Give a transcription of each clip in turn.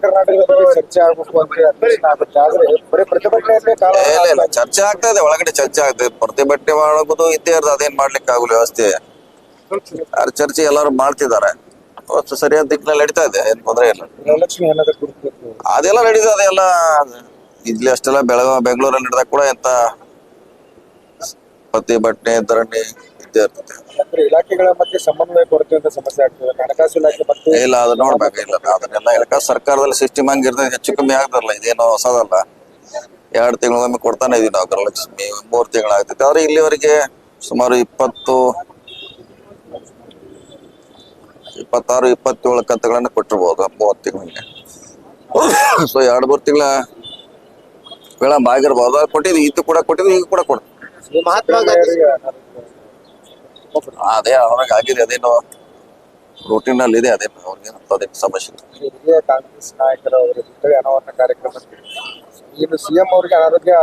ಕರ್ನಾಟಕದ ಬಗ್ಗೆ ಚರ್ಚೆ ಆಗಬೇಕು ಅಂತ ಅನ್ವೇಷಣೆ ಆಗುತ್ತೆ. ಆದ್ರೆ ಬರೀ ಪ್ರತಿಭಟನೆಯನ್ನೇ ಕಾರಣ ಇಲ್ಲ ಚರ್ಚೆ ಆಗ್ತಾ ಇದೆ, ಒಳಗಡೆ ಚರ್ಚೆ ಆಗ್ತದೆ. ಪ್ರತಿಭಟನೆ ಮಾಡೋದು ಇದ್ದೇ ಇರ್ತದೆ, ಅದೇನ್ ಮಾಡ್ಲಿಕ್ಕೆ ಆಗಲ್ಲ ವ್ಯವಸ್ಥೆ. ಚರ್ಚೆ ಎಲ್ಲರೂ ಮಾಡ್ತಿದ್ದಾರೆ, ಸರಿಯಾದ ದಿಕ್ಕಿನಲ್ಲಿ ನಡೀತಾ ಇದೆ, ಏನ್ ತೊಂದರೆ ಇಲ್ಲ. ಎಲೆಕ್ಷನ್ ಏನಾದ್ರು ಕುರಿತು ಅದೆಲ್ಲ ನಡೀತದೆ, ಅದೆಲ್ಲ ಇಲ್ಲಿ ಅಷ್ಟೆಲ್ಲ ಬೆಂಗಳೂರಲ್ಲಿ ನಡೆದಾಗ ಕೂಡ ಎಂತ ಪ್ರತಿಭಟನೆ ಧರಣಿ ಇದ್ದೇ ಇರ್ತದೆ. ಅಂದ್ರೆ ಇಲಾಖೆಗಳ ಮಧ್ಯೆ ಸಮನ್ವಯ ಕೊರತೆ ಅಂತ ಸಮಸ್ಯೆ ಆಗ್ತದೆ. ಹಣಕಾಸು ಇಲಾಖೆ ಮತ್ತು ಇಲ್ಲ ಅದು ನೋಡ್ಬೇಕು, ಇಲ್ಲ ಅದನ್ನೆಲ್ಲ ಇಲಾಖೆ ಸರ್ಕಾರದಲ್ಲಿ ಸಿಸ್ಟಮ್ ಹಂಗಿರ್ತದೆ, ಹೆಚ್ಚು ಕಮ್ಮಿ ಆಗ್ತಾರಲ್ಲ, ಇದೇನೋ ಹೊಸದಲ್ಲ. 2 ತಿಂಗಳಿಗೊಮ್ಮೆ ಕೊಡ್ತಾನೆ ಇದೀವಿ ನಾವು ಗೃಹಲಕ್ಷ್ಮಿ, 3 ತಿಂಗಳಾಗ್ತೈತೆ. ಆದ್ರೆ ಇಲ್ಲಿವರೆಗೆ ಸುಮಾರು 26-27 ಕಂತುಗಳನ್ನ ಕೊಟ್ಟಿರ್ಬೋದು 30 ತಿಂಗಳಿಗೆ. ಸೊ 2-3 ತಿಂಗಳ ವಿಳಂಬ ಆಗಿರ್ಬೋದು. ಕೊಟ್ಟಿದ್ವಿ, ಇದು ಕೂಡ ಕೊಟ್ಟಿದ್ವಿ, ಈಗ ಕೂಡ ಕೊಡ್ತೀವಿ. ಮಹಾತ್ಮ ಗಾಂಧಿ ಅದೇ ಅವ್ರಿಗೆ ಆಗಿದೆ, ಅದೇನು ರೂಟೀನ್ ಅಲ್ಲಿ ಇದೆ, ಅದೇನು ಅವ್ರಿಗೆ ಸಮಸ್ಯೆ ಇಲ್ಲ. ಹಿರಿಯ ಕಾಂಗ್ರೆಸ್ ನಾಯಕರ ಅವರ ಜೊತೆ ಅನಾವರಣ ಕಾರ್ಯಕ್ರಮ ಇನ್ನು ಸಿಎಂ ಅವ್ರಿಗೆ ಅನಾರೋಗ್ಯ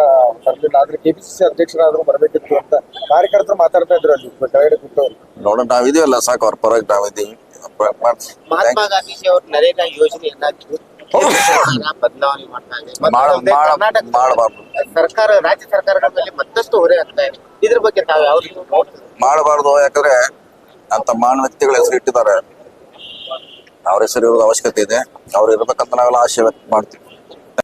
ಬರಲಿಲ್ಲ, ಆದ್ರೆ ಕೆಪಿಸಿಸಿ ಅಧ್ಯಕ್ಷರಾದ್ರೂ ಬರಬೇಕಿತ್ತು ಅಂತ ಕಾರ್ಯಕರ್ತರು ಮಾತಾಡ್ತಾ ಇದ್ರು ಅಲ್ಲಿ ಕೆಳಗಡೆ ಕೂತವ್ರು. ನೋಡೋಣ, ನಾವಿದೀವಲ್ಲ ಸಾಕು, ಅವ್ರ ಪರವಾಗಿ ನಾವಿದ್ದೀವಿ. ಮಹಾತ್ಮ ಗಾಂಧೀಜಿ ಅವರು ನರೇಗಾ ಯೋಜನೆಯನ್ನ ಬದಲಾವಣೆ ಮಾಡ್ತಾ ಇದೆ. ಮಾಡಬಾರ್ದು, ಸರ್ಕಾರ ರಾಜ್ಯ ಸರ್ಕಾರಗಳ ಮೇಲೆ ಮತ್ತಷ್ಟು ಹೊರೆ ಆಗ್ತಾ ಇದೆ. ಇದ್ರ ಬಗ್ಗೆ ತಾವು ಯಾವ ರೀತಿ ಮಾಡಬಾರ್ದು. ಯಾಕಂದ್ರೆ ಅಂತ ಮಾನ ವ್ಯಕ್ತಿಗಳ ಹೆಸರು ಇಟ್ಟಿದ್ದಾರೆ, ಅವ್ರ ಹೆಸರು ಇರೋದು ಅವಶ್ಯಕತೆ ಇದೆ. ಅವ್ರು ಇರ್ಬೇಕಂತ ನಾವೆಲ್ಲ ಆಶಯ ವ್ಯಕ್ತ ಮಾಡ್ತೀವಿ.